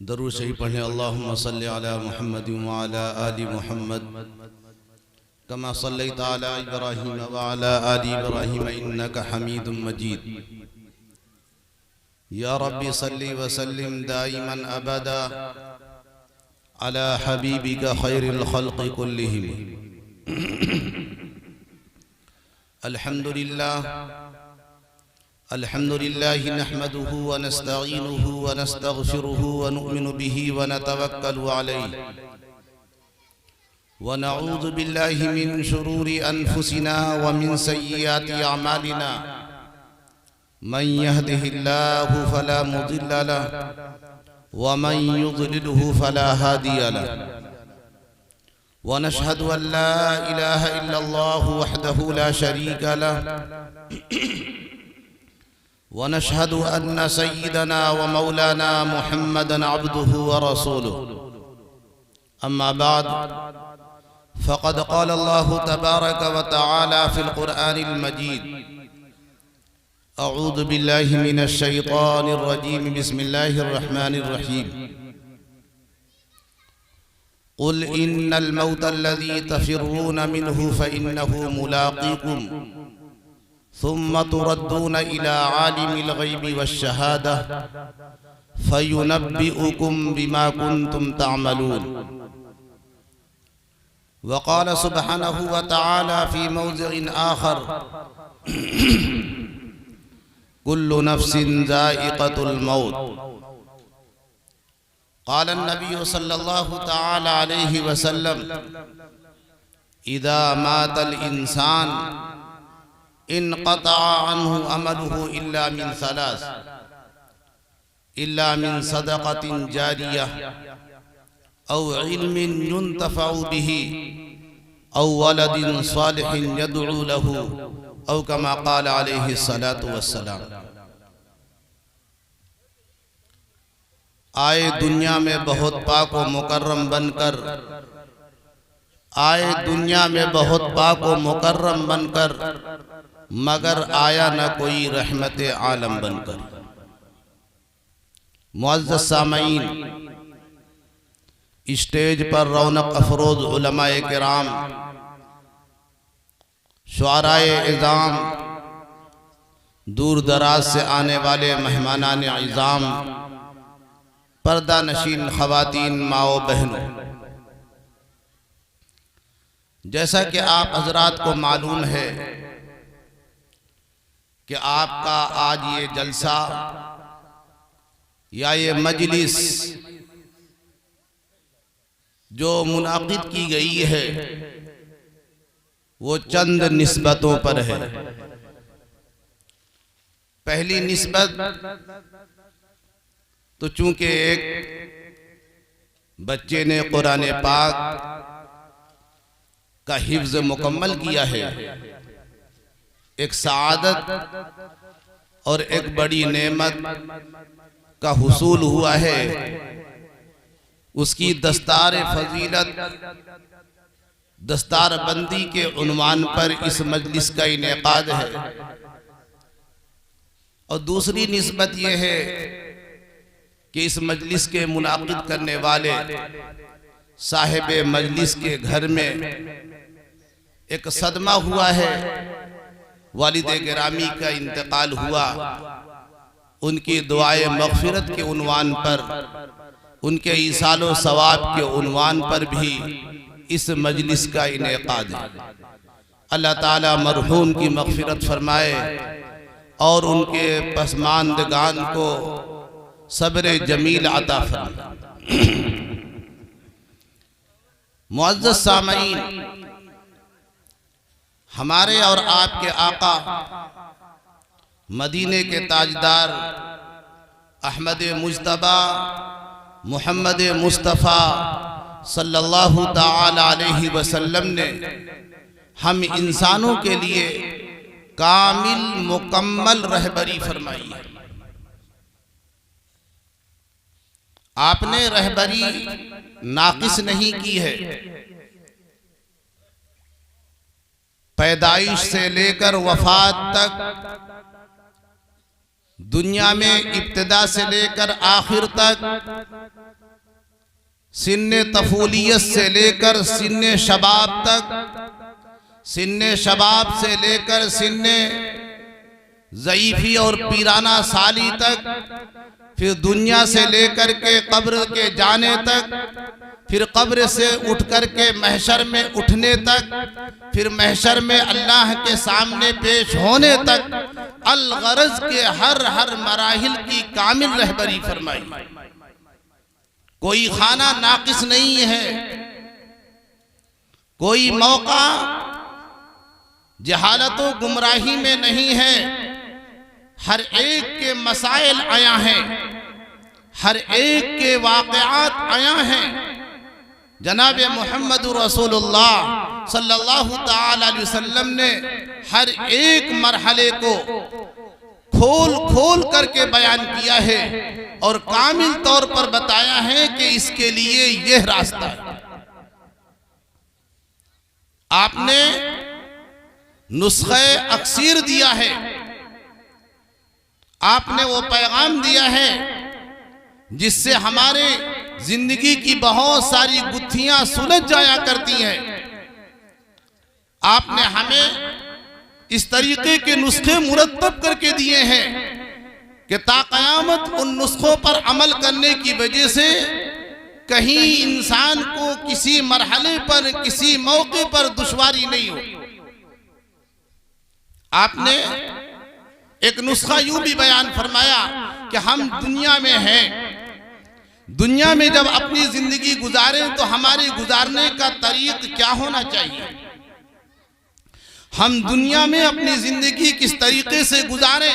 दरूद शरीफ पढ़ें। अल्लाहुम्मा सल्लि अला मुहम्मद व अला आलि मुहम्मद कमा सल्लैता अला इब्राहीम व अला आलि इब्राहीम इन्नका हमीदुम मजीद। या रब्बी सल्लि व सल्लिम दाइमन अबदा अला हबीबिका खैरिल खल्क़ि कुल्लिहिम। अल्हम्दुलिल्लाह नहमदुहु व नस्तईनुहु व नस्तगफिरुहु व नु'मिनु बिही व नतवक्कलु अलैहि व नऊज़ु बिल्लाहि मिन शुरूरि अनफुसिना व मिन सय्यिआति अमालिना। मन यहदिहिल्लाहु फला मुदिल्ल लहु व मन युद्लिलहु फला हादिय लहु। व नशहदु अन ला इलाहा इल्लल्लाहु वहदहु ला शरीका लहु व नशहदु अन्न सय्यिदना व मौलाना मुहम्मदन अब्दुहु व रसूलुहु। अम्मा बाद फ़क़द क़ाल अल्लाहु तबारक व तआला फ़िल क़ुरआनिल मजीद। अऊज़ु बिल्लाहि मिनश शैतानिर रजीम। बिस्मिल्लाहिर रहमानिर रहीम। क़ुल इन्नल मौतल्लज़ी तफ़िर्रून मिन्हु फ़इन्नहु मुलाक़ीकुम सुम्मा तुरद्दूना इला आलिमिल ग़ैबि वश्शहादा फ़युनब्बिउकुम बिमा कुन्तुम तअमलून। वक़ाल सुब्हानहु व तआला फ़ी मौज़िइन आख़र कुल्लु नफ़्सिन ज़ाइक़तुल मौत। क़ाल अन्नबिय्यु सल्लल्लाहु तआला अलैहि वसल्लम इज़ा मातल इंसान इनक़ता अन्हु अमलुहु इल्ला मिन सलास इल्ला मिन सदक़तिन जारियह औ इल्मिन युन्तफ़उ बिही औ वलदिन सालिहिन यदअू लहू औ कमा क़ाल अलैहि सलातु वस्सलाम। आए दुनिया में बहुत पाक व मुकर्रम बनकर, आए दुनिया में बहुत पाक व मुकर्रम बनकर, मगर आया न कोई रहमत आलम बनकर। मुअज़्ज़ज़ सामईन, स्टेज पर रौनक अफरोज उलमाए किराम, शुआराए इज़ाम, दूर दराज से आने वाले मेहमानान इज़ाम, पर्दा नशीन ख़वातीन, माओ बहनों, जैसा कि आप हज़रात को मालूम है कि आपका आज ये जलसा या ये मजलिस जो मुनाक़िद की गई है वो चंद निस्बतों पर है। पहली निस्बत तो चूंकि एक बच्चे ने कुरान पाक का हिफ्ज़ मुकम्मल किया है, एक सआदत और एक बड़ी नेमत का हुसूल हुआ है। उसकी दस्तार फजीलत, दस्तार बंदी के उन्वान पर इस मजलिस का इनेकाद है। और दूसरी निस्बत यह है कि इस मजलिस के मुनाक़िद करने वाले साहिब मजलिस के घर में एक सदमा हुआ है, वालिद गिरामी का इंतकाल हुआ। उनकी दुआए मग़फ़िरत के उन्वान पर, उनके ईसालो सवाब के उन्वान पर भी इस मजलिस का इनेकाद है। अल्लाह ताला मरहूम की मग़फ़िरत फरमाए और उनके पसमानदगान को सब्र जमील अता फरमाए। मुअज़्ज़ज़ सामईन, हमारे और आपके आका मदीने के ताजदार अहमद मुज्तबा मुहम्मद मुस्तफ़ा सल्लल्लाहु ताला अलैहि वसल्लम ने हम इंसानों के लिए कामिल मुकम्मल रहबरी फरमाई है। आपने रहबरी नाकिस नहीं की है। पैदाइश से लेकर वफात तक, दुनिया में इब्तिदा से लेकर आखिर तक सिन्ने तफूलियत से लेकर सिन्ने शबाब तक, सिन्ने शबाब से लेकर सिन्ने ज़ईफ़ी और पीराना साली तक, फिर दुनिया से लेकर के कब्र के जाने तक, फिर कब्र से उठ कर के महशर में उठने तक, फिर महशर में अल्लाह के सामने पेश होने तक, अल गरज के हर हर मराहिल की कामिल रहबरी फरमाई। कोई खाना नाकिस नहीं है, कोई मौका जहालत व गुमराही में नहीं है। हर एक के मसाइल आया हैं, हर एक के वाक़यात आया हैं। जनाब मोहम्मद रसूलुल्लाह सल्लल्लाहु ताला अलैहि वसल्लम ने हर एक मरहले को खोल खोल करके बयान किया है और कामिल तौर पर बताया है कि इसके लिए यह रास्ता है। आपने नुस्खे अक्सीर दिया है, आपने वो पैगाम दिया है जिससे हमारे जिंदगी की बहुत सारी गुत्थियां सुलझ जाया करती हैं। आपने हमें इस तरीके के नुस्खे मुरत्तब करके दिए हैं कि ताक़यामत उन नुस्खों पर अमल करने की वजह से कहीं इंसान को किसी मरहले पर, किसी मौके पर दुश्वारी नहीं हो। आपने एक नुस्खा यूं भी बयान फरमाया कि हम दुनिया में हैं, दुनिया में जब अपनी जिंदगी गुजारें तो हमारे गुजारने का तरीक़ क्या होना चाहिए, हम दुनिया में अपनी जिंदगी किस तरीके से गुजारें।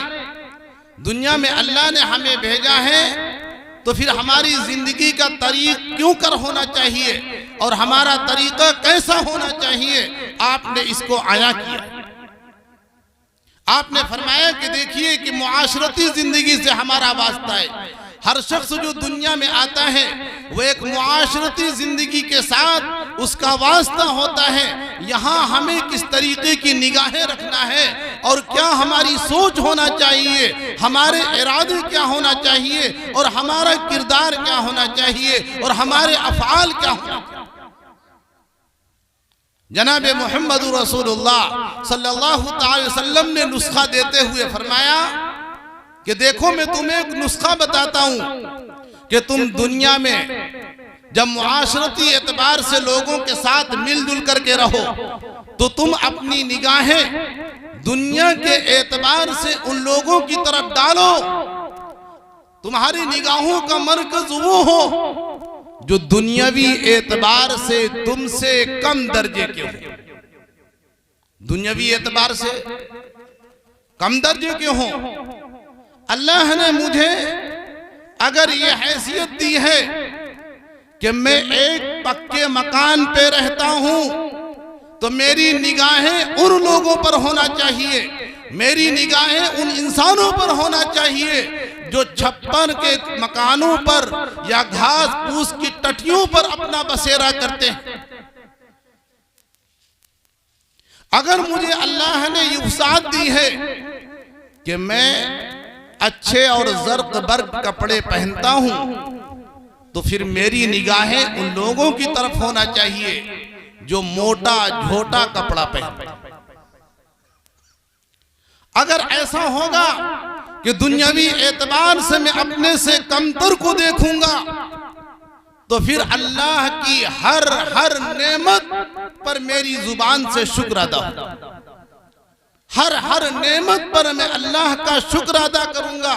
दुनिया में अल्लाह ने हमें भेजा है तो फिर हमारी जिंदगी का तरीक़ क्यों कर होना चाहिए और हमारा तरीक़ा कैसा होना चाहिए, आपने इसको आया किया। आपने फरमाया कि देखिए कि मुआशरती जिंदगी से हमारा वास्ता है। हर शख्स जो दुनिया में आता है वो एक मुआशरती जिंदगी के साथ उसका वास्ता होता है। यहाँ हमें किस तरीके की निगाहें रखना है और क्या हमारी सोच होना चाहिए, हमारे इरादे क्या होना चाहिए और हमारा किरदार क्या होना चाहिए और हमारे अफ़आल क्या होना चाहिए। जनाब मोहम्मद रसूलुल्लाह सल्लल्लाहु अलैहि वसल्लम ने नुस्खा देते हुए फरमाया कि देखो मैं तुम्हें एक नुस्खा बताता हूं कि तुम दुनिया में जब मुआशरती एतबार से लोगों के साथ मिलजुल करके रहो तो तुम अपनी निगाहें दुनिया के एतबार से उन लोगों की तरफ डालो। तुम्हारी निगाहों का मरकज वो हो जो दुनियावी एतबार से तुमसे कम दर्जे के हो, दुनियावी एतबार से कम दर्जे के हो। अल्लाह ने मुझे अगर ये हैसियत दी है कि मैं एक पक्के मकान पे रहता हूं तो मेरी निगाहें उन लोगों पर होना चाहिए, मेरी निगाहें उन इंसानों पर होना चाहिए जो छप्पर के मकानों पर या घास फूस की टटियों पर अपना बसेरा करते हैं। अगर मुझे अल्लाह ने ये वसात दी है कि मैं अच्छे और ज़र्क बर्क कपड़े पहनता हूं तो फिर मेरी निगाहें उन लोगों की तरफ होना चाहिए जो मोटा झोटा कपड़ा पहनते हैं। अगर ऐसा होगा कि दुनियावी एतबार से मैं अपने से कमतर को देखूंगा तो फिर अल्लाह की हर हर नेमत पर मेरी जुबान से शुक्र अदा होगा, हर हर नेमत पर मैं अल्लाह का शुक्र अदा करूंगा।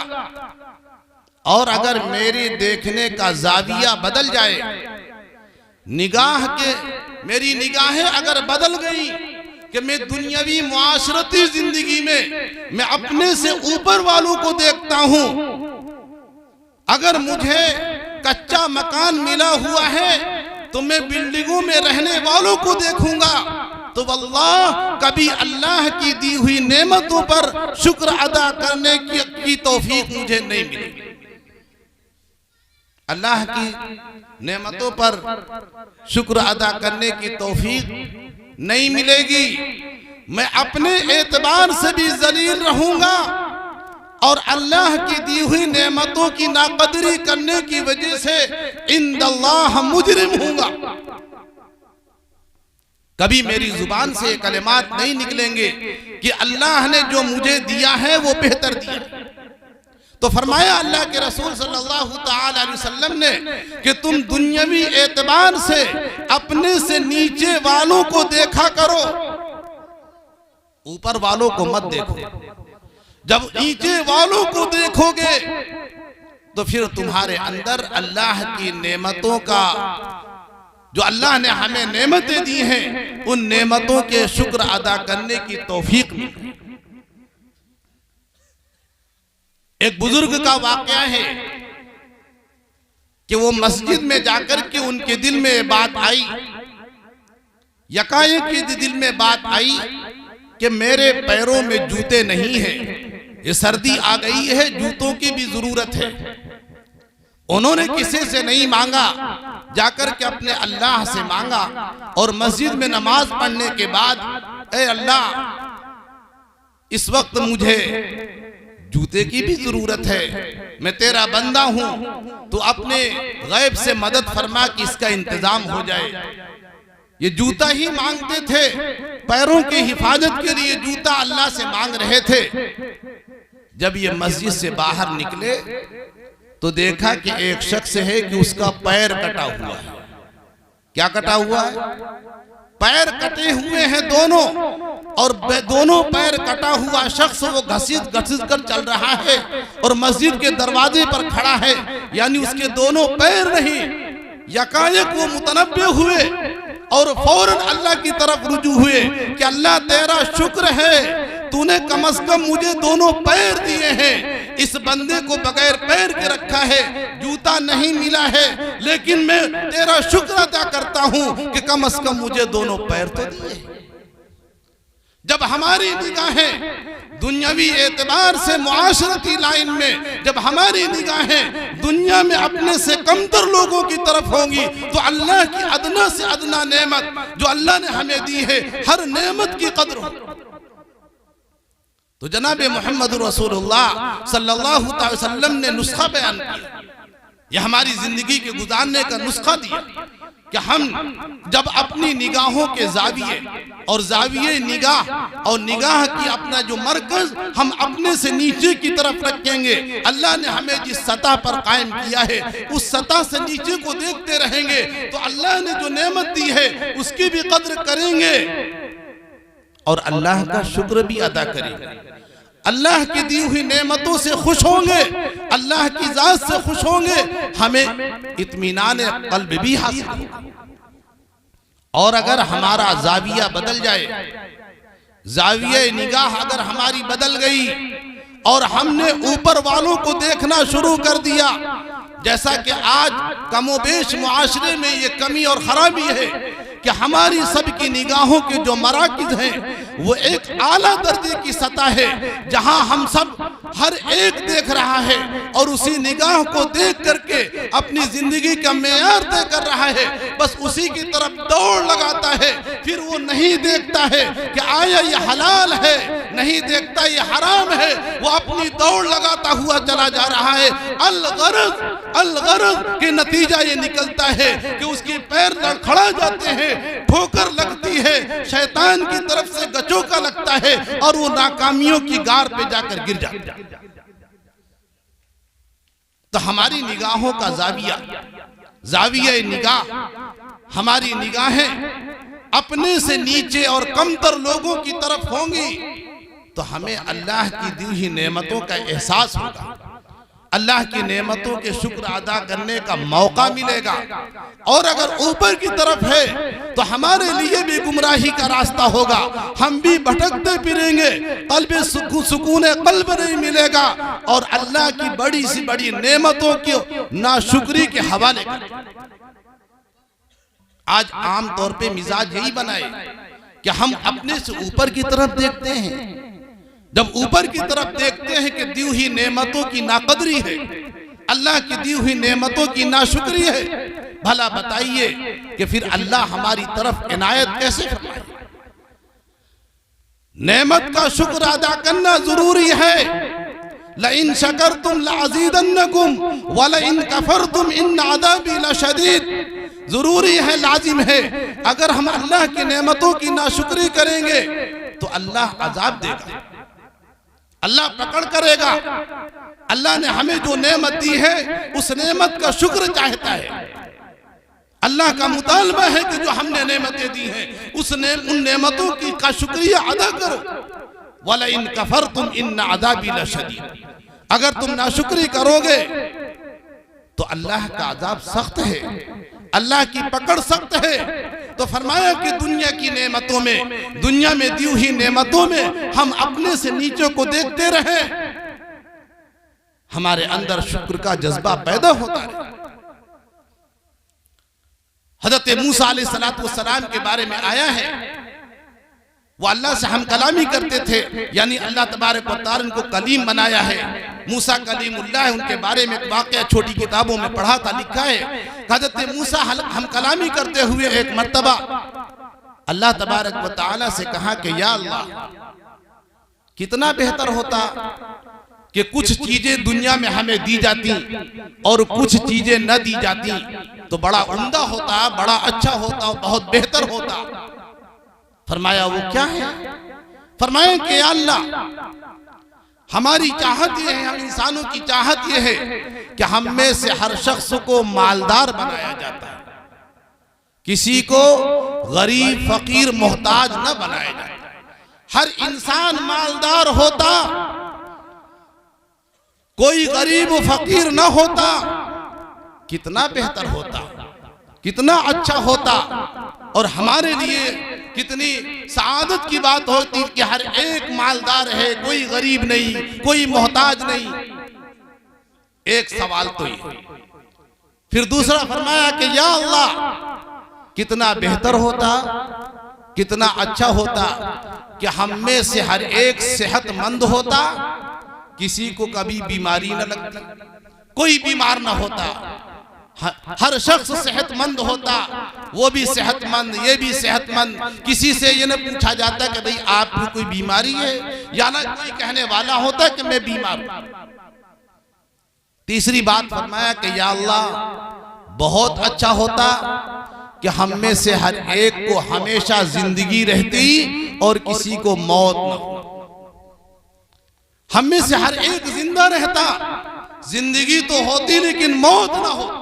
और अगर मेरी देखने का जाविया बदल जाए, निगाह के मेरी निगाहें अगर बदल गई कि मैं दुनियावी मुआशरती जिंदगी में मैं अपने से ऊपर वालों को देखता हूं, अगर मुझे कच्चा मकान मिला हुआ है तो मैं बिल्डिंगों में रहने वालों को देखूंगा तो वल्लाह कभी अल्लाह की दी हुई नेमतों पर शुक्र अदा करने की तौफीक मुझे नहीं मिलेगी। अल्लाह की नेमतों पर शुक्र अदा करने की तौफीक नहीं मिलेगी। मैं अपने एतबार से भी जलील रहूंगा और अल्लाह की दी हुई नेमतों की नाकदरी करने की वजह से इंदल्लाह मुजरिम हूंगा। कभी मेरी जुबान से ये कलिमात नहीं निकलेंगे कि अल्लाह ने जो मुझे दिया है वो बेहतर दिया। तो फरमाया अल्लाह के रसूल सल्लल्लाहु ताला अलैहि वसल्लम ने कि तुम दुनियावी एतबार से अपने से नीचे वालों को देखा करो, ऊपर वालों को मत देखो। जब नीचे वालों को देखोगे तो फिर तुम्हारे अंदर अल्लाह की नेमतों का, जो अल्लाह ने हमें नेमतें दी हैं, उन नेमतों के शुक्र अदा करने की तौफीक मिले। एक बुजुर्ग का वाकया है कि वो मस्जिद में जाकर के उनके दिल में बात आई, यकायक के दिल में बात आई कि मेरे पैरों में जूते नहीं हैं, ये सर्दी आ गई है, जूतों की भी जरूरत है। उन्होंने किसी से नहीं मांगा, जाकर के अपने अल्लाह से मांगा और मस्जिद में नमाज पढ़ने के बाद, ए अल्लाह, इस वक्त मुझे जूते की भी जरूरत है, मैं तेरा बंदा हूं, तो अपने गैब से मदद फरमा कि इसका इंतजाम हो जाए। ये जूता ही मांगते थे, पैरों की हिफाजत के लिए जूता अल्लाह से मांग रहे थे। जब ये मस्जिद से बाहर निकले तो देखा कि एक शख्स है कि उसका पैर कटा हुआ है। क्या कटा हुआ है? पैर कटे हुए हैं दोनों, और दोनों पैर कटा हुआ शख्स वो घसीट घसीट कर चल रहा है और मस्जिद के दरवाजे पर खड़ा है, यानी उसके दोनों पैर नहीं। यकायक वो मुतनब्बे हुए और फौरन अल्लाह की तरफ रुजू हुए कि अल्लाह तेरा शुक्र है, तूने कम से कम मुझे दोनों पैर दिए हैं। इस बंदे को बगैर पैर के रखा है, जूता नहीं मिला है, लेकिन मैं तेरा शुक्र अदा करता हूं कि कम से कम मुझे दोनों पैर तो दिए। जब हमारी निगाहें दुनियावी एतबार से मुआशरती लाइन में, जब हमारी निगाहें दुनिया में अपने से कमतर लोगों की तरफ होंगी, तो अल्लाह की अदना से अदना नेमत जो अल्लाह ने हमें दी है, हर नेमत की कदर हो। तो जनाब मोहम्मद रसूलुल्लाह सल्लल्लाहु अलैहि वसल्लम ने नुस्खा बयान किया, यह हमारी जिंदगी के गुजारने का नुस्खा दिया कि हम जब अपनी निगाहों के जाविये और जाविये निगाह और निगाह की अपना जो मरकज हम अपने से नीचे की तरफ रखेंगे, अल्लाह ने हमें जिस सतह पर कायम किया है उस सतह से नीचे को देखते रहेंगे, तो अल्लाह ने जो नेमत दी है उसकी भी कद्र करेंगे और अल्लाह का शुक्र भी अदा करेंगे। अल्लाह की दी हुई नेमतों से खुश होंगे, अल्लाह की जात से खुश होंगे, हमें इत्मीनान कल्ब भी हासिल होगा। और अगर हमारा जाविया बदल जाए, जाविया निगाह अगर हमारी बदल गई और हमने ऊपर वालों को देखना शुरू कर दिया, जैसा कि आज कमोबेश मुआशरे में ये कमी और खराबी है कि हमारी सबकी निगाहों के जो मराकिज हैं वो एक आला दर्जे की सतह है, जहां हम सब हर एक देख रहा है और उसी निगाह को देख करके अपनी जिंदगी का मेयार तय कर रहा है, बस उसी की तरफ दौड़ लगाता है। फिर वो नहीं देखता है कि आया ये हलाल है, नहीं देखता ये हराम है, वो अपनी दौड़ लगाता हुआ चला जा रहा है। अलगरज के नतीजा ये निकलता है कि उसके पैर लड़खड़ा जाते हैं, ठोकर लगती है, शैतान की तरफ से गचोका लगता है और वो नाकामियों की गार पे जाकर गिर जाता है। तो हमारी निगाहों का जाविया निगाह, हमारी निगाहें अपने से नीचे और कमतर लोगों की तरफ होंगी, तो हमें अल्लाह की दी हुई नेमतों का एहसास होगा, अल्लाह की नेमतों के शुक्र अदा करने का मौका मिलेगा। और अगर ऊपर की तरफ है तो हमारे लिए भी गुमराही का रास्ता होगा, हम भी भटकते फिरेंगे, कल्ब सुकून कल्ब नहीं मिलेगा और अल्लाह की बड़ी सी बड़ी नेमतों की नाशुक्री के हवाले करेंगे। आज आम तौर पे मिजाज यही बनाए कि हम अपने से ऊपर की तरफ देखते हैं, जब ऊपर की तरफ देखते हैं कि दी हुई नेमतों की नाकदरी है, अल्लाह की दी हुई नेमतों की नाशुक्री है, भला बताइए कि फिर अल्लाह हमारी तरफ इनायत कैसे फरमाए। नेमत का शुक्र अदा करना जरूरी है, लइन शकरतुम लअज़ीदन्नकुम व लइन कफरतुम इन अज़ाबी लशदीद। जरूरी है, लाजिम है, अगर हम अल्लाह की नेमतों की नाशुक्री करेंगे तो अल्लाह अजाब देगा, अल्लाह पकड़ करेगा। अल्लाह ने हमें जो नेमत दी है उस नेमत का शुक्र चाहता है। अल्लाह का मुतालबा है कि जो हमने नेमतें दी हैं उन नेमतों की का शुक्रिया अदा करो। वला इन कफरतुम इन अज़ाबी लशदीद, अगर तुम नाशुक्री करोगे तो अल्लाह का अजाब सख्त है, अल्लाह की पकड़ सख्त है। तो फरमाया कि दुनिया की नेमतों में, दुनिया में दी हुई नेमतों में हम अपने से नीचे को देखते रहे, हमारे अंदर शुक्र का जज्बा पैदा होता है। हजरत मूसा अलैहिस्सलाम के बारे में आया है, वो अल्लाह से हम कलामी करते थे, यानी अल्लाह तबारक व तआला उनको कलीम बनाया है। मूसा कलीमुल्लाह है, उनके बारे में एक वाक़या छोटी किताबों में पढ़ा था, लिखा है हजरत मूसा हम कलामी करते हुए एक मर्तबा अल्लाह तबारक व तआला से कहा कि या अल्लाह, कितना बेहतर होता कि कुछ चीजें दुनिया में हमें दी जाती और कुछ चीजें न दी जाती, तो बड़ा उम्दा होता, बड़ा अच्छा होता, बहुत बेहतर होता। फरमाया वो क्या है? फरमाया कि अल्लाह, हमारी चाहत ये है, हम इंसानों की चाहत ये है कि हम में से हर शख्स को मालदार बनाया जाता है, किसी को गरीब फकीर मोहताज न बनाया जाता। हर इंसान मालदार होता, कोई गरीब फकीर न होता, कितना बेहतर होता, कितना अच्छा होता। और हमारे लिए कितनी सआदत की बात होती कि हर एक मालदार है, कोई गरीब नहीं, कोई मोहताज नहीं। एक सवाल तो ये। फिर दूसरा फरमाया कि या अल्लाह, कितना बेहतर होता, कितना अच्छा होता कि हम में से हर एक सेहतमंद होता, किसी को कभी बीमारी न लगती, कोई बीमार न होता, हर शख्स सेहतमंद होता, वो भी सेहतमंद, ये भी सेहतमंद। किसी से ये न पूछा जाता कि भाई आपको कोई बीमारी है, या ना कोई कहने वाला होता कि मैं बीमार हूं। तीसरी बात फरमाया कि या अल्लाह, बहुत अच्छा होता कि हम में से हर एक को हमेशा जिंदगी रहती और किसी को मौत न हो। हम में से हर एक जिंदा रहता, जिंदगी तो होती लेकिन मौत ना हो,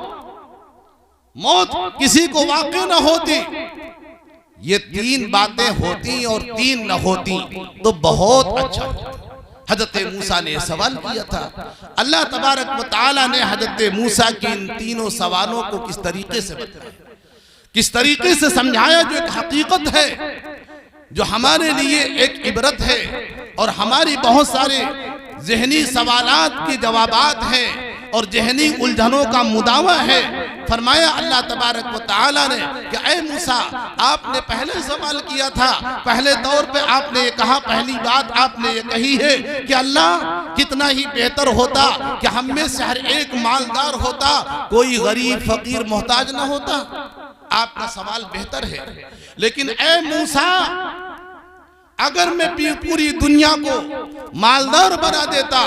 मौत किसी को वाक़ई न होती। ये तीन बातें होती और तीन न होती तो बहुत अच्छा होता। हजरत मूसा ने सवाल किया था, अल्लाह तबारक व तआला ने हजरत मूसा की इन तीनों सवालों को किस तरीके से बताया, किस तरीके से समझाया, जो एक हकीकत है, जो हमारे लिए एक इबरत है और हमारी बहुत सारे ज़हनी सवालात के जवाबात हैं और ज़हनी उलझनों का मुदावा है। फरमाया अल्लाह तबारक व तआला ने कि ऐ मूसा, आपने पहले सवाल किया था, पहले दौर पे आपने ये कहा, पहली बात आपने ये कही है कि अल्लाह, कितना ही बेहतर होता कि हम में से हर एक मालदार होता, कोई गरीब फकीर मोहताज ना होता। आपका सवाल बेहतर है, लेकिन ऐ मूसा, अगर मैं पूरी दुनिया को मालदार बना देता,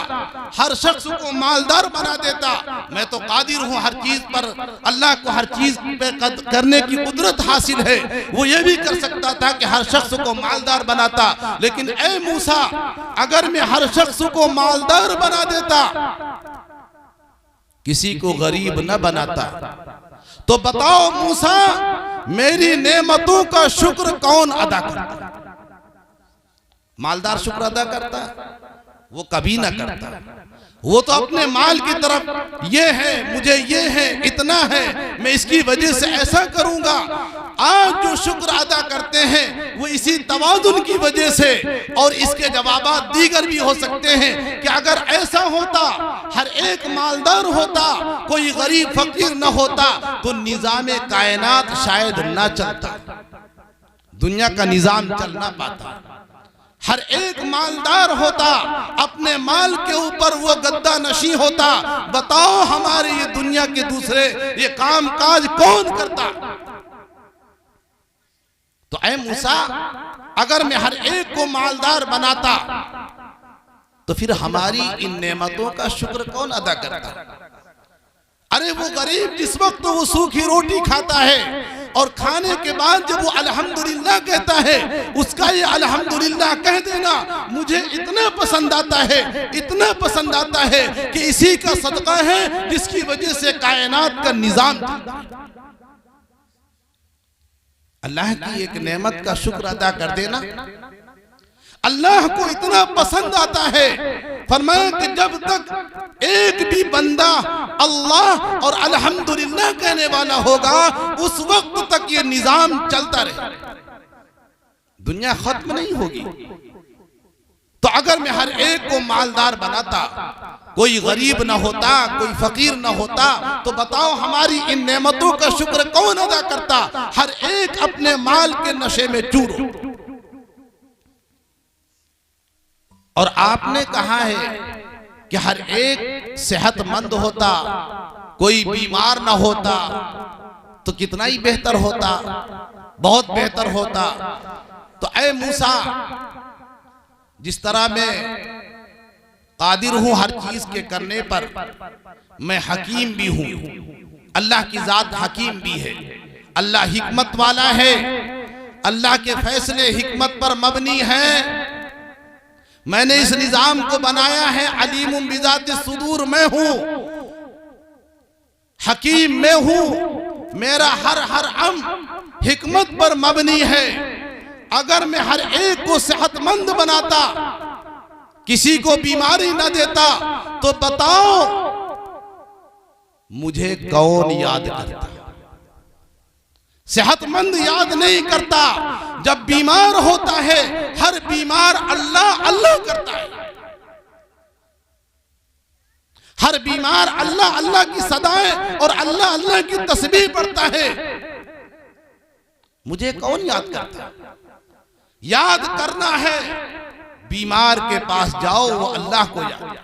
हर शख्स को मालदार बना देता, मैं तो कादिर हूँ हर चीज पर, अल्लाह को हर चीज पे करने की कुदरत हासिल है, वो ये भी कर सकता था कि हर शख्स को मालदार बनाता। लेकिन ऐ मूसा, अगर मैं हर शख्स को मालदार बना देता, किसी को गरीब न बनाता, तो बताओ मूसा, मेरी नेमतों का शुक्र कौन अदा करता? मालदार शुक्र अदा करता? वो कभी ना करता। वो तो अपने माल की तरफ, ये है, मुझे ये है, इतना है, मैं इसकी वजह से ऐसा करूंगा। आज जो शुक्र अदा करते हैं वो इसी तवाज़ुन की वजह से, और इसके जवाबात दीगर भी हो सकते हैं कि अगर ऐसा होता, हर एक मालदार होता, कोई गरीब फकीर न होता, तो निज़ाम कायनात शायद ना चलता, दुनिया का निज़ाम चल ना पाता। हर एक मालदार होता, अपने माल के ऊपर वो गद्दा नशी होता। बताओ हमारे ये दुनिया के दूसरे ये काम काज कौन करता? तो ऐ मूसा, अगर मैं हर एक को मालदार बनाता, तो फिर हमारी इन नेमतों का शुक्र कौन अदा करता? अरे वो गरीब जिस वक्त तो वो सूखी रोटी खाता है और खाने के बाद जब वो अल्हम्दुलिल्लाह कहता है, उसका ये अल्हम्दुलिल्लाह कह देना मुझे इतना पसंद आता है, इतना पसंद आता है कि इसी का सदका है जिसकी वजह से कायनात का निजाम चलता है। अल्लाह की एक नेमत का शुक्र अदा कर देना अल्लाह को इतना पसंद आता है। फरमाया कि जब तक एक भी बंदा अल्लाह और अल्हम्दुलिल्लाह कहने वाला होगा, उस वक्त तक ये निजाम चलता रहे, दुनिया खत्म नहीं होगी। तो अगर मैं हर एक को मालदार बनाता, कोई गरीब ना होता, कोई फकीर ना होता, तो बताओ हमारी इन नेमतों का शुक्र कौन अदा करता? हर एक अपने माल के नशे में चूर हो। और आपने कहा है कि हर एक सेहतमंद होता, कोई बीमार ना होता, तो कितना ही बेहतर होता, बहुत बेहतर होता। तो ऐ मूसा, जिस तरह मैं कादिर हूं हर चीज के करने पर, मैं हकीम भी हूं, अल्लाह की जात हकीम भी है, अल्लाह हिकमत वाला है, अल्लाह के फैसले हिकमत पर मबनी है। मैंने इस निजाम को बनाया है, अलीमुम बिज़ाति सुदूर मैं हूं, हकीम मैं हूं, मेरा हर अम्र हिकमत पर मबनी है। अगर मैं हर एक को सेहतमंद बनाता, किसी को बीमारी न देता, तो बताओ मुझे कौन याद करता? सेहतमंद याद नहीं करता, जब बीमार होता है हर बीमार अल्लाह अल्लाह करता है, हर बीमार अल्लाह अल्लाह की सदाएं और अल्लाह अल्लाह की तस्बीह पढ़ता है। मुझे कौन याद करता? याद करना है, बीमार के पास जाओ, वो अल्लाह को याद।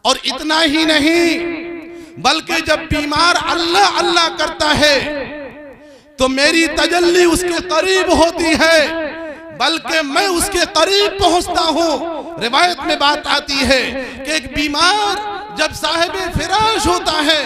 और इतना ही नहीं, बल्कि जब बीमार अल्लाह अल्लाह करता है तो मेरी तजल्ली उसके करीब होती है, बल्कि मैं उसके करीब पहुंचता हूं। रिवायत में बात आती है कि एक बीमार जब साहिब फिराश होता है,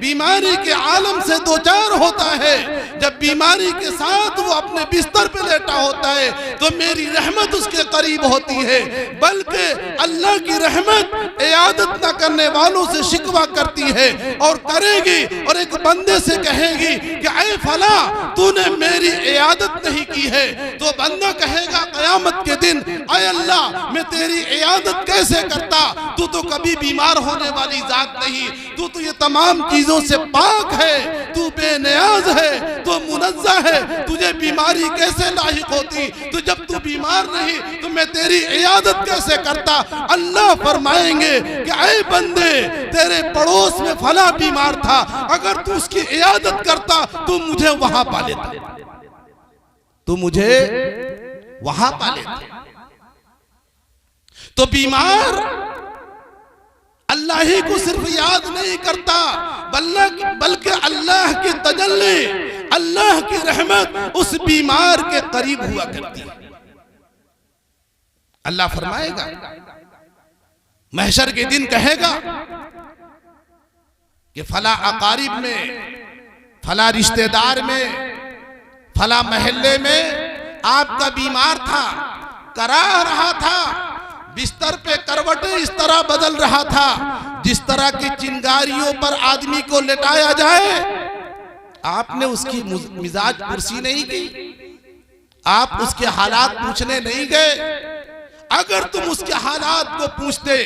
बीमारी के आलम से दो चार होता है, जब बीमारी के साथ वो अपने बिस्तर पे लेटा होता है, तो मेरी रहमत उसके करीब होती है, बल्कि अल्लाह की रहमत इयादत न करने वालों से शिकवा करती है और करेगी, और एक बंदे से कहेगी कि ऐ फला तूने मेरी इयादत नहीं की है, तो बंदा कहेगा क़यामत के दिन, ऐ अल्लाह मैं तेरी इयादत कैसे करता? तू तो कभी बीमार होने वाली जात नहीं, तू तो ये तमाम चीजों से पाक है, तू बेनियाज है, तू मुनज़्ज़ह है, तुझे बीमारी कैसे लाहिक होती? तो जब तू बीमार नहीं तो मैं तेरी इयादत कैसे करता? अल्लाह फरमाएंगे कि ऐ बंदे, तेरे पड़ोस में फला बीमार था, अगर तू उसकी इयादत करता तो मुझे वहां पा लेता, तू मुझे वहां पा लेता। तो बीमार अल्लाह ही को सिर्फ याद नहीं करता, बल्कि अल्लाह की तजल्ली, अल्लाह की रहमत उस बीमार के करीब हुआ करती है। अल्लाह फरमाएगा, महशर के दिन कहेगा कि फला अकारिब में, फला रिश्तेदार में, फला महल्ले में आपका बीमार था, कराह रहा था, बिस्तर पे करवटें इस तरह बदल रहा था जिस तरह की चिंगारियों पर आदमी को लेटाया जाए। आपने उसकी मिजाज पुरसी नहीं की, आप उसके हालात पूछने नहीं गए। अगर तुम उसके हालात को पूछते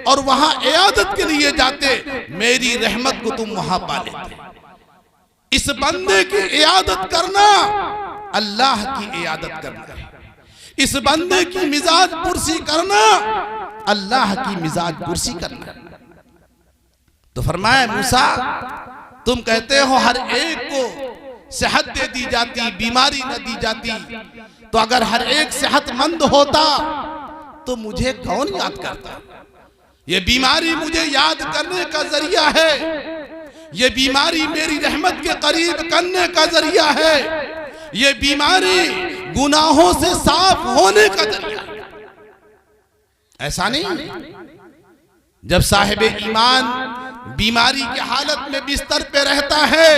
और वहां इयादत के लिए जाते, मेरी रहमत को तुम वहां पा लेते। इस बंदे की इयादत करना अल्लाह की इयादत करना है, इस बंदे की मिजाज पुरसी करना अल्लाह की मिजाज पुरसी करना। तो फरमाया मूसा, तुम कहते हो हर एक को सेहत दे दी जाती, बीमारी न दी जाती, तो अगर हर एक सेहतमंद होता तो मुझे कौन याद करता? ये बीमारी मुझे याद करने का जरिया है, ये बीमारी मेरी रहमत के करीब करने का जरिया है, ये बीमारी गुनाहों से साफ होने का जरिया है। ऐसा नहीं। जब साहिब ईमान बीमारी की हालत में बिस्तर पे रहता है,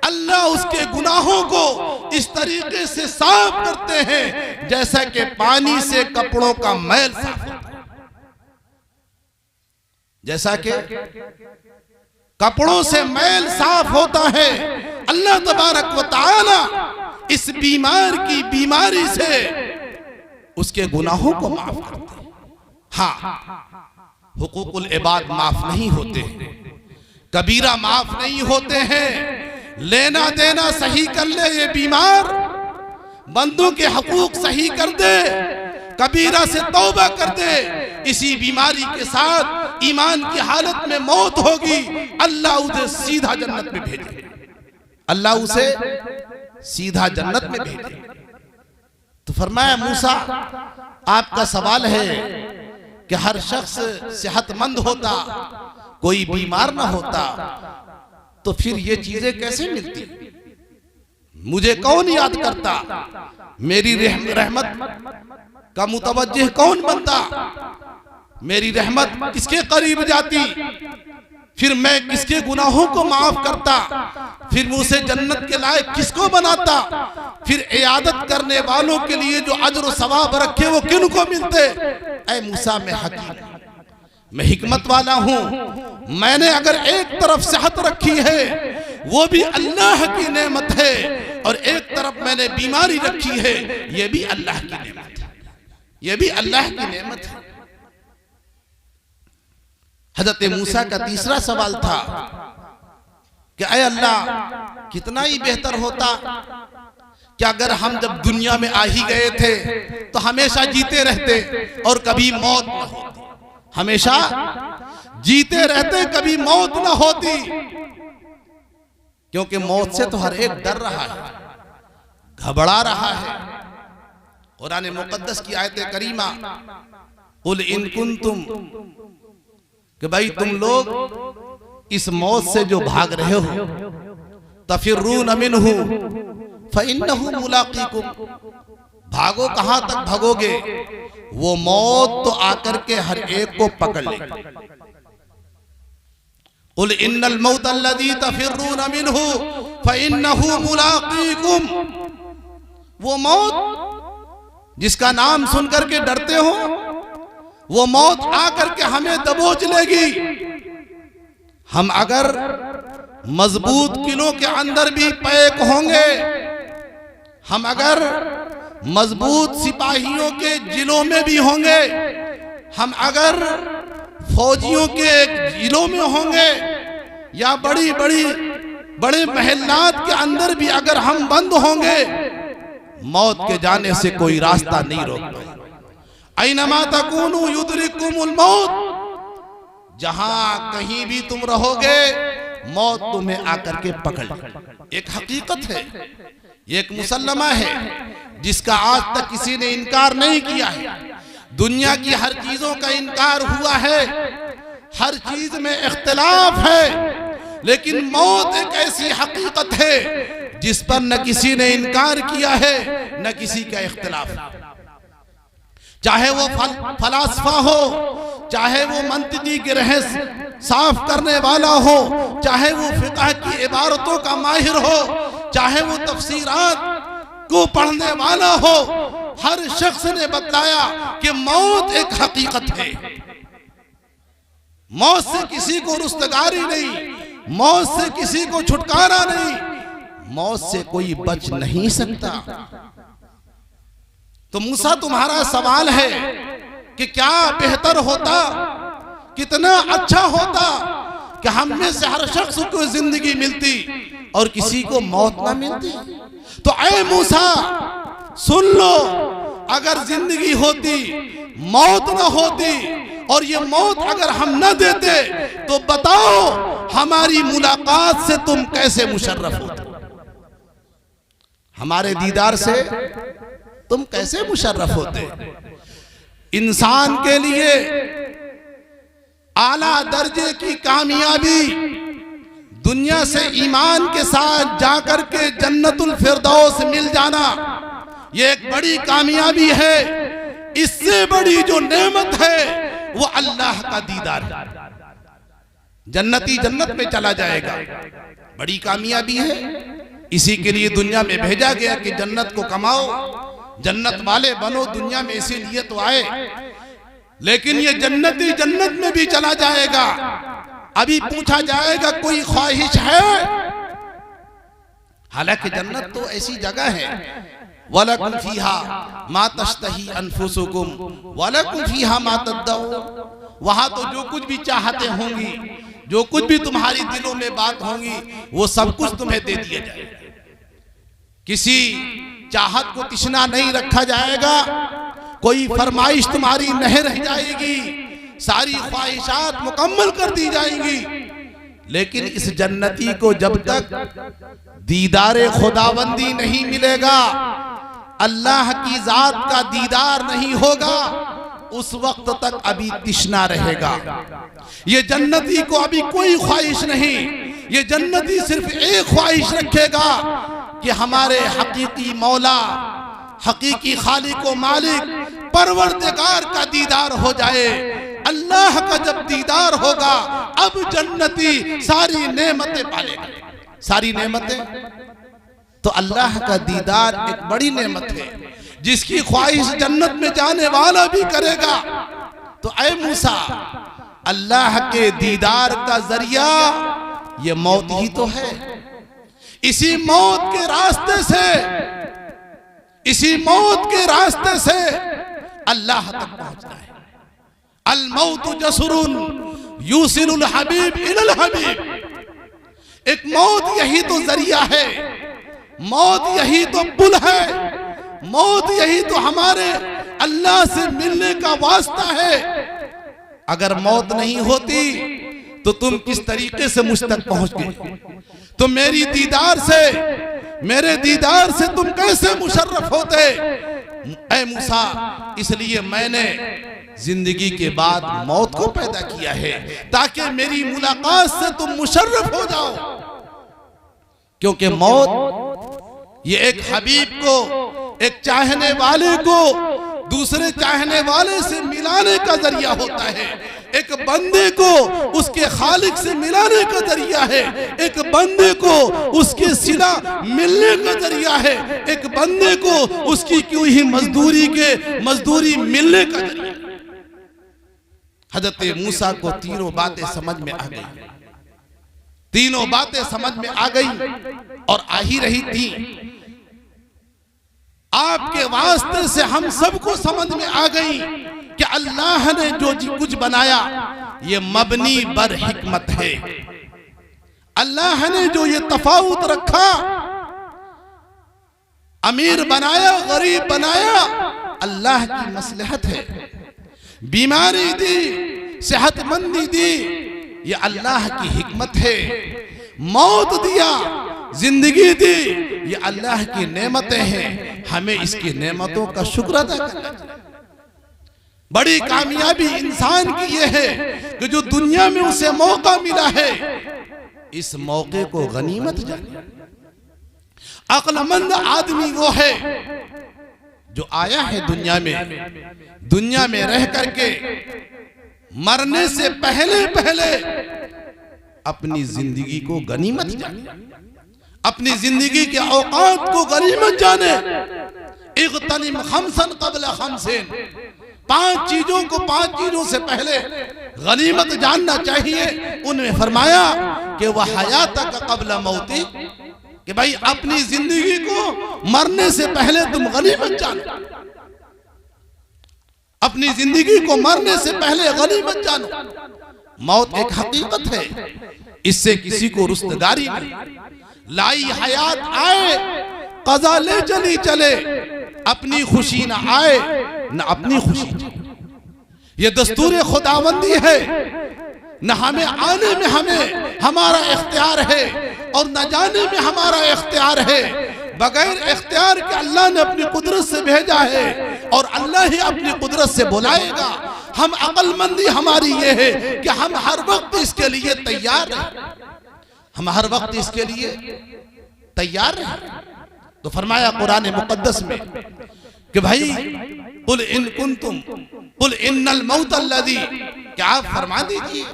अल्लाह उसके गुनाहों को इस तरीके से साफ करते हैं जैसा कि पानी से कपड़ों का मैल साफ होता है। जैसा कि कपड़ों से मैल साफ होता है, अल्लाह तबारक व तआला इस बीमार की बीमारी से उसके गुनाहों को माफ करते हैं। हाँ, हुकूकुल इबाद माफ नहीं होते, कबीरा माफ नहीं होते हैं। लेना देना सही कर ले ये बीमार, बंदों के हकूक सही कर दे, कबीरा से तौबा कर दे, इसी बीमारी के साथ ईमान की हालत में मौत होगी, अल्लाह उसे सीधा जन्नत में भेजे, अल्लाह उसे सीधा जन्नत में भेजे। तो फरमाया मूसा, आपका सवाल है कि हर शख्स सेहतमंद होता, कोई बीमार ना होता, तो फिर ये चीजें कैसे मिलती? मुझे कौन याद करता? मेरी रहमत का मुतवज्जिह कौन बनता? मेरी रहमत किसके करीब जाती? फिर मैं किसके गुनाहों को माफ करता? फिर मुझसे जन्नत के लायक किसको बनाता? फिर इयादत करने वालों के लिए जो अजर व सवाब रखे वो किन को मिलते? ऐ मूसा, मैं हकीम, मैं हिकमत वाला हूं। मैंने अगर एक तरफ सेहत रखी है वो भी अल्लाह की नेमत है, और एक तरफ मैंने बीमारी रखी है, ये भी अल्लाह की नेमत है, ये भी अल्लाह की नेमत है। हजरत मूसा का तीसरा सवाल था कि ऐ अल्लाह, कितना ही बेहतर होता कि अगर हम जब दुनिया में आ ही गए थे तो हमेशा जीते रहते और कभी मौत न होती, हमेशा जीते रहते, कभी मौत न होती। क्योंकि मौत से तो हर एक डर रहा है, घबरा रहा है। कुरान मुकद्दस की आयत करीमा, कुल इन कुंतुम, कि भाई तुम लोग इस मौत से जो भाग रहे हो, तफिर्रून मिन्हु फइन्नहु मुलाकीकुम, भागो, कहां तक भागोगे? वो मौत तो आकर के हर एक को पकड़ लेगी। कुल इन्नल मौत अल्लज़ी तफिर्रून मिन्हु फइन्नहु मुलाकीकुम, वो मौत जिसका नाम सुनकर के डरते हो, वो मौत आकर के हमें दबोच लेगी। हम अगर मजबूत किलों के अंदर भी पैक होंगे, हम अगर मजबूत सिपाहियों के जिलों में भी होंगे, हम अगर फौजियों के जिलों में होंगे, या बड़े महलात के अंदर भी अगर हम बंद होंगे, मौत के जाने से कोई रास्ता नहीं रोक पाएगा। ऐनमा तकूनु युदरिकुमुल मौत, जहां कहीं भी तुम रहोगे मौत तुम्हें आकर के पकड़ ले। एक हकीकत है, एक मुसल्लमा है जिसका आज तक किसी ने इनकार नहीं किया है। दुनिया की हर चीजों का इनकार हुआ है, हर चीज में इख्तिलाफ है, लेकिन मौत एक ऐसी हकीकत है जिस पर न किसी ने इनकार किया है, न किसी का इख्तिलाफ। चाहे वो फलासफा हो, चाहे वो मंतिकी के रहस्य साफ करने वाला हो, चाहे वो फिक़ह की इबारतों का माहिर हो, चाहे वो तफसीरात को पढ़ने वाला हो, हर शख्स ने बताया कि मौत एक हकीकत है। मौत से किसी को रुस्तगारी नहीं, मौत से किसी को छुटकारा नहीं, मौत से कोई बच नहीं सकता। तो मूसा, तुम्हारा सवाल है कि क्या बेहतर होता, कितना अच्छा होता कि हम में से हर शख्स को जिंदगी मिलती और किसी को मौत ना मिलती। तो ऐ मूसा सुन लो, अगर जिंदगी होती, मौत ना होती, और ये मौत अगर हम न देते, तो बताओ हमारी मुलाकात से तुम कैसे मुशर्रफ होते, हमारे दीदार से तुम कैसे मुशर्रफ होते। इंसान के लिए आला दर्जे की कामयाबी दुनिया से ईमान के साथ जाकर के जन्नतुल फिरदौस मिल जाना, ये एक बड़ी कामयाबी है। इससे बड़ी जो नेमत है वो अल्लाह का दीदार है। जन्नती जन्नत में चला जाएगा, बड़ी कामयाबी है। इसी के लिए दुनिया में भेजा गया कि जन्नत को कमाओ, जन्नत वाले बनो, दुनिया में इसीलिए तो आए। लेकिन ये जन्नती जन्नत में भी चला जाएगा। अभी पूछा जाएगा कोई ख्वाहिश है? हालांकि जन्नत तो ऐसी जगह है, वलकुम फीहा मा तश्तही अनफुसुकुम वलकुम फीहा मा तद्दऊन। वहां तो जो कुछ भी चाहते होंगी, जो कुछ भी तुम्हारी दिलों में बात होंगी, वो सब कुछ तुम्हें दे दिया जाएगा। किसी चाहत को तिश्ना नहीं रखा जाएगा, कोई फरमाइश तुम्हारी नहीं रह जाएगी, सारी ख्वाहिशात मुकम्मल कर दी जाएंगी। लेकिन इस जन्नती को जब तक दीदारे खुदाबंदी नहीं मिलेगा, अल्लाह की जात का दीदार नहीं होगा, उस वक्त तक अभी तिश्ना रहेगा। ये जन्नती को अभी कोई ख्वाहिश नहीं, ये जन्नती सिर्फ एक ख्वाहिश रखेगा कि हमारे हकीकी मौला, हकीकी खालिक व मालिक परवरदिगार का दीदार हो जाए। अल्लाह का जब दीदार होगा, अब जन्नती सारी नेमतें पालेगा। सारी नेमतें तो अल्लाह का दीदार एक बड़ी नेमत है, जिसकी ख्वाहिश जन्नत में जाने वाला भी करेगा। तो ऐ मूसा, अल्लाह के दीदार का जरिया ये मौत ही तो है। इसी मौत के रास्ते से, इसी मौत के रास्ते से अल्लाह तक पहुंचना है। अल मौत जसरुन यूसिलुल हबीब इलल हबीब। एक मौत यही तो जरिया है, मौत यही तो पुल है, मौत यही तो हमारे अल्लाह से मिलने का वास्ता है। अगर मौत नहीं होती तो तुम किस तरीके से मुझ तक पहुंच गए? तो मेरी दीदार से, मेरे दीदार से तुम कैसे मुशर्रफ होते? ऐ मूसा, इसलिए मैंने जिंदगी के बाद मौत को पैदा किया है, ताकि मेरी मुलाकात से तुम मुशर्रफ हो जाओ। क्योंकि मौत ये एक हबीब को, एक चाहने वाले को दूसरे चाहने वाले से मिलाने का जरिया होता है। एक बंदे को उसके खालिक से मिलाने का जरिया है, एक बंदे को उसके सिला मिलने का जरिया है, एक बंदे को उसकी की हुई मजदूरी मिलने का जरिया। हजरत मूसा को तीनों बातें समझ में आ गई, तीनों बातें समझ में आ गई और आ ही रही थी। आपके वास्ते से हम सबको समझ में आ गई कि अल्लाह ने जो कुछ बनाया ये मबनी बर हिकमत है। अल्लाह ने जो ये तफावत रखा, अमीर बनाया, गरीब बनाया, अल्लाह की मसलहत है। बीमारी दी, सेहतमंदी दी, ये अल्लाह की हिकमत है। मौत दिया, जिंदगी दी, ये अल्लाह की नेमतें हैं। हमें इसकी नेमतों का शुक्र अदा करना चाहिए। बड़ी कामयाबी इंसान की यह है कि जो दुनिया में उसे मौका मिला है, इस मौके को गनीमत जाने। अक्लमंद आदमी वो है जो आया है दुनिया में रह करके मरने से पहले पहले अपनी जिंदगी को गनीमत जाने, अपनी जिंदगी के औकात को गनीमत जाने। इग़तनिम खमसन क़ब्ल खमसिन, पांच चीजों से पहले गनीमत जानना चाहिए। उन्हें फरमाया कि वह हयातक क़ब्ल मौती, कि भाई अपनी जिंदगी को मरने से पहले तुम गनीमत जानो, अपनी जिंदगी को मरने से पहले गनीमत जानो। मौत एक हकीकत है, इससे किसी को रुस्तगारी नहीं। लाई हयात आए, कज़ा ले चली चले, अपनी खुशी ना आए न अपनी खुशी चले। ये दस्तूर खुदाबंदी है। न हमें आने में हमारा इख्तियार है और न जाने में हमारा इख्तियार है। बगैर इख्तियार के अल्लाह ने अपनी कुदरत से भेजा है और अल्लाह ही अपनी कुदरत से बुलाएगा। हम अक्लमंदी हमारी ये है कि हम हर वक्त इसके लिए तैयार हैं, हम हर वक्त इसके लिए तैयार हैं। तो फरमाया कुरान मुकद्दस में कि भाई कुल इन कुंतुम कुल इन्नल मौत अल्लज़ी, क्या आप फरमा दीजिए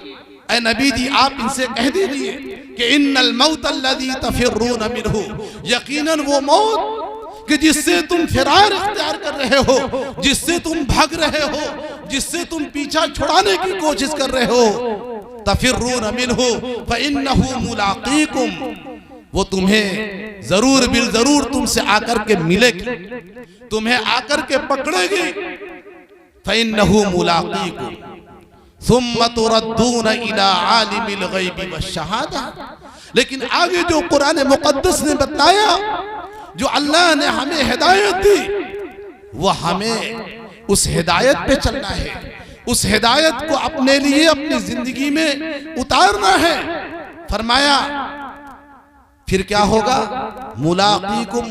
ऐ नबी जी, आप इनसे कह दीजिए कि इन्नल मौत अल्लज़ी तफिर्रून मिन्हु, यकीनन वो मौत कि जिससे तुम फिरार इख्तियार कर रहे हो, जिससे तुम भाग रहे हो, जिससे तुम पीछा छुड़ाने की कोशिश कर रहे हो, तफिर्रून मिन्हु फइन्नहु मुलाक़ीकुम, वो तुम्हें जरूर बिल जरूर तुमसे आकर के मिलेगी, तुम्हें आकर के पकड़ेगी। फइन्नहु मुलाक़ीकुम सुम्मा तुरद्दून इला आलिमिल ग़ैबि वश्शहादा। लेकिन आगे जो कुरान मुक़द्दस ने बताया, जो अल्लाह ने हमें हिदायत दी, वो हमें उस हिदायत पे चलना है, उस हिदायत को अपने लिए अपनी जिंदगी में उतारना है। फरमाया फिर क्या होगा, मुलाक़ीकुम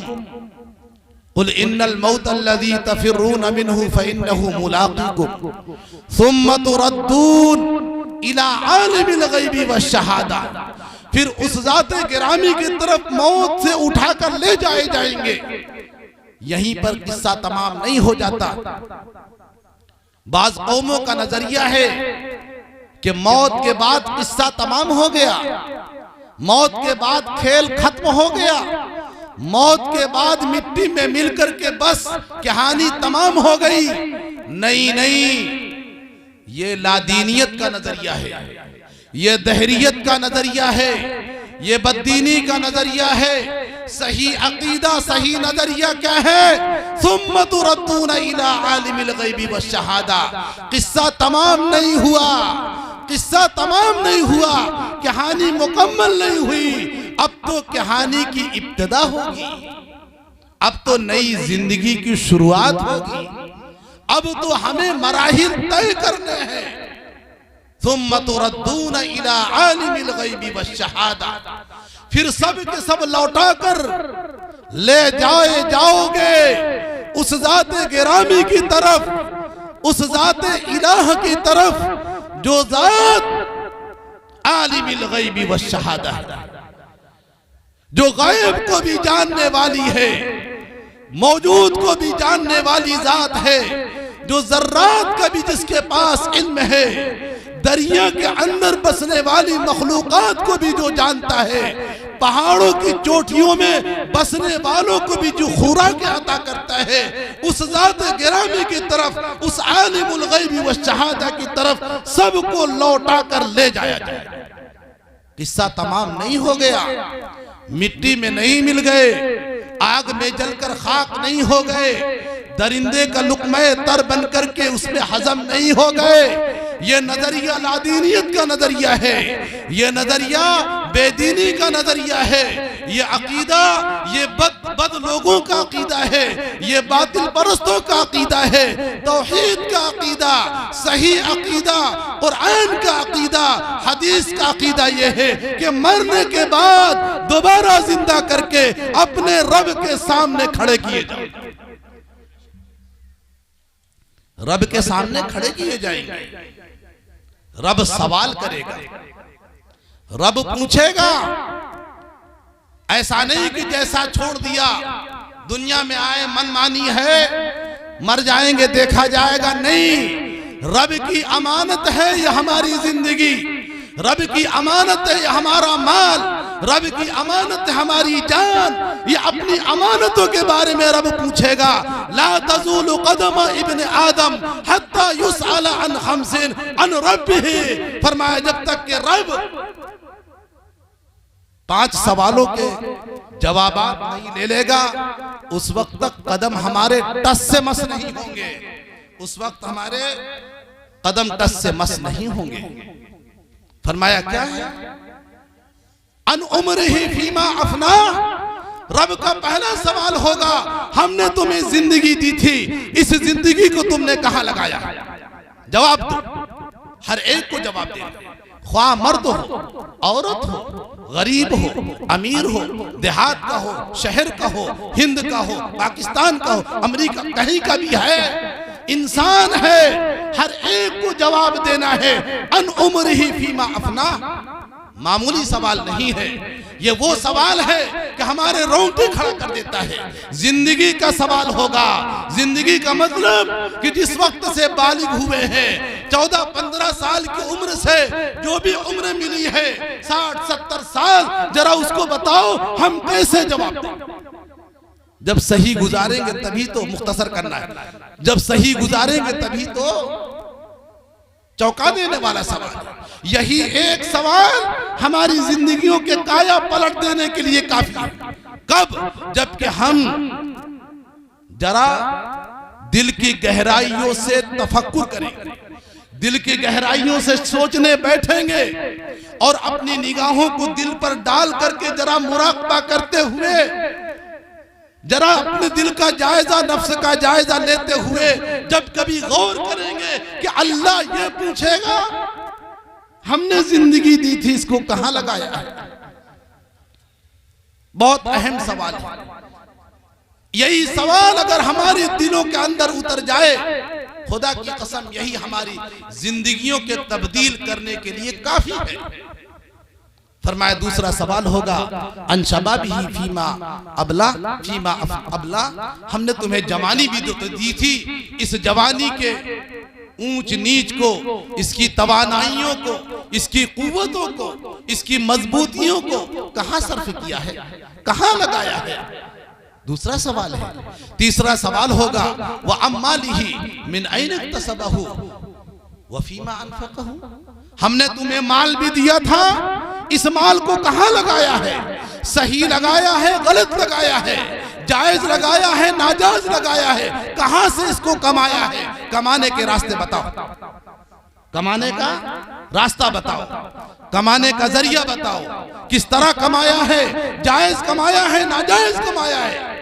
कुल इन्नल मौत अल्लज़ी तफिर्रून मिन्हु फइन्नहु मुलाक़ीकुम सुम्मा तुरद्दून इला आलिमिल ग़ैबि वश्शहादा। फिर उस ज़ाते गिरामी की तरफ मौत से उठाकर ले जाए जाएंगे। यहीं पर किस्सा तमाम नहीं हो जाता। बाज़ कौमों का नजरिया है कि मौत के बाद किस्सा तमाम हो गया, मौत के बाद खेल खत्म हो गया, मौत के बाद मिट्टी में मिलकर के बस कहानी तमाम हो गई। नहीं नहीं, ये लादीनियत का नजरिया है, ये दहरियत का नजरिया है, ये बददीनी का नजरिया है। सही अकीदा, सही नजरिया क्या है, सुम्मा तुरद्दून इला आलिमिल ग़ैबि वश्शहादा। किस्सा तमाम नहीं हुआ, किस्सा तमाम नहीं हुआ, कहानी मुकम्मल नहीं हुई। अब तो कहानी की इब्तिदा होगी, अब तो नई जिंदगी की शुरुआत होगी, अब तो हमें मराहिल तय करने हैं। सुम्मा तुरद्दून इला आलिमिल ग़ैबि वश्शहादा। फिर सब के सब लौटा कर ले जाओगे उस ज़ाते गिरामी की तरफ, उस ज़ाते इलाह की तरफ, जो ज़ात आलिमिल ग़ैबि वश्शहादा है, जो गायब को भी जानने वाली है, मौजूद को भी जानने वाली ज़ात है, जो ज़र्रात का भी जिसके पास इल्म है, दरिया के अंदर बसने वाली मखलूकात को भी जो जानता है, पहाड़ों की चोटियों में बसने वालों को भी जो खुराक अता करता है, उस ज़ात गिरामी की तरफ, उस आलिमुल ग़ैबि वश्शहादा की तरफ सबको लौटा कर ले जाया जाए। किस्सा तमाम नहीं हो गया, मिट्टी में नहीं मिल गए, आग में जलकर खाक नहीं हो गए, दरिंदे का लुक़्मा तर बन करके उसमें हजम नहीं हो गए। ये नजरिया लादीनियत का नजरिया है, ये नजरिया बेदीनी का नजरिया है, ये अकीदा ये बद लोगों का अकीदा है, ये बातिल परस्तों का अकीदा है। तौहीद का अकीदा, सही अकीदा, कुरान का अकीदा, हदीस का अकीदा ये है कि मरने के बाद दोबारा जिंदा करके अपने रब के सामने खड़े किए जाए, रब के सामने खड़े किए जाएंगे। रब सवाल करेगा, रब पूछेगा। ऐसा नहीं कि जैसा छोड़ दिया, दुनिया में आए मनमानी है, मर जाएंगे देखा जाएगा, नहीं। रब की अमानत है यह हमारी जिंदगी, रब की अमानत है यह हमारा माल, रब की अमानत है हमारी जान। ये अपनी अमानतों के बारे में रब पूछेगा। ला तज़ूलु क़दम इब्न आदम हत्ता युसअल अन खम्सिन अन रब्बिही। फरमाया जब तक कि रब 5 सवालों के जवाब नहीं ले लेगा, उस वक्त तक कदम हमारे टस से मस नहीं होंगे, उस वक्त हमारे कदम टस से मस नहीं होंगे। फरमाया क्या है, अन उम्रिही फीमा अफना। रब का पहला सवाल होगा, हमने तुम्हें जिंदगी दी थी, इस जिंदगी को तुमने कहां लगाया? जवाब दो, हर एक को जवाब दे, ख्वाह मर्द हो, औरत हो, गरीब हो, अमीर हो, देहात का हो, शहर का हो, हिंद का हो, पाकिस्तान का हो, अमेरिका कहीं का भी है, इंसान है, हर एक को जवाब देना है। अन उम्रिही फीमा अफना, मामूली सवाल नहीं है। ये वो सवाल है कि हमारे रोंगटे खड़ा कर देता है। जिंदगी का सवाल होगा। जिंदगी का मतलब कि जिस वक्त से बालिग हुए हैं, 14-15 साल की उम्र से जो भी उम्र मिली है, 60-70 साल, जरा उसको बताओ हम कैसे जवाब दें। जब सही गुजारेंगे तभी तो, मुख्तसर करना है, जब सही गुजारेंगे तभी तो। चौंका देने वाला सवाल। यही एक सवाल हमारी जिंदगियों के काया पलट देने के लिए काफी है। कब? जबकि हम जरा दिल की गहराइयों से तफक्कुर करेंगे, दिल की गहराइयों से सोचने बैठेंगे और अपनी निगाहों को दिल पर डाल करके जरा मुराकबा करते हुए, जरा अपने दिल का जायजा, नफ्स का जायजा लेते हुए जब कभी गौर करेंगे कि अल्लाह ये पूछेगा हमने जिंदगी दी थी, इसको कहां लगाया है। बहुत अहम सवाल है। यही सवाल अगर हमारे दिलों के अंदर उतर जाए, खुदा की कसम यही हमारी जिंदगियों के तब्दील करने के लिए काफी है। फरमाया दूसरा सवाल होगा अनशबाबिही फीमा अबला फीमा अबला, हमने तुम्हें जवानी भी दी थी, इस जवानी के ऊंच नीच को, इसकी तवानाइयों को, इसकी कुव्वतों को, इसकी मजबूतियों को कहां सर्फ किया है, कहां लगाया है। दूसरा सवाल है। तीसरा सवाल होगा व अम्मालिही मिन ऐन इक्तसबहु व फीमा अनफक़हु, हमने तुम्हें माल भी दिया था, इस माल को कहां लगाया है, सही लगाया है, गलत लगाया है, जायज लगाया है, नाजायज लगाया है, कहां से इसको कमाया है। कमाने के रास्ते बताओ, कमाने का रास्ता बताओ, कमाने का जरिया बताओ, किस तरह कमाया है, जायज कमाया है, नाजायज कमाया है।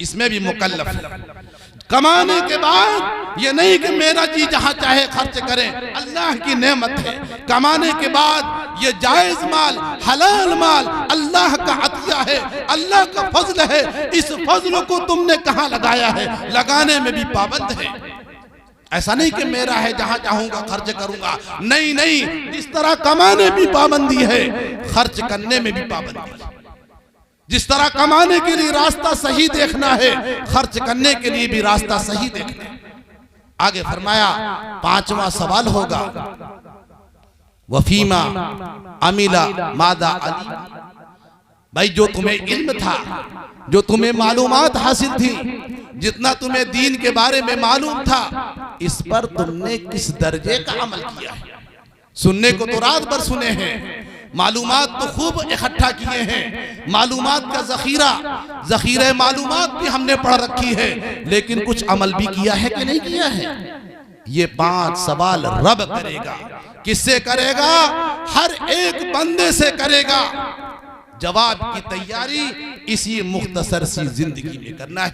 इसमें भी मुकल्लफ है। कमाने के बाद ये नहीं कि मेरा जी जहां चाहे खर्च करें, अल्लाह की नेमत है। कमाने के बाद ये जायज माल, हलाल माल अल्लाह का अतिया है, अल्लाह का फजल है। इस फजल को तुमने कहां लगाया है, लगाने में भी पाबंद है। ऐसा नहीं कि मेरा है जहां चाहूंगा खर्च करूंगा, नहीं नहीं, इस तरह कमाने भी पाबंदी है, खर्च करने में भी पाबंदी है। जिस तरह कमाने के लिए रास्ता सही देखना है, खर्च करने के लिए भी रास्ता सही देखना है। आगे फरमाया पांचवा सवाल होगा वफीमा अमिला मादा अली, भाई जो तुम्हें इल्म था, जो तुम्हें मालूमात हासिल थी, जितना तुम्हें दीन के बारे में मालूम था, इस पर तुमने किस दर्जे का अमल किया है। सुनने को तो रात भर सुने हैं, मालूमात तो खूब इकट्ठा किए हैं, मालूमात का जखीरा मालूमात भी हमने पढ़ रखी है, लेकिन कुछ अमल भी किया है कि नहीं किया है। ये 5 सवाल रब करेगा। किससे करेगा? हर एक बंदे से करेगा। जवाब की तैयारी इसी मुख्तसर सी जिंदगी में करना है।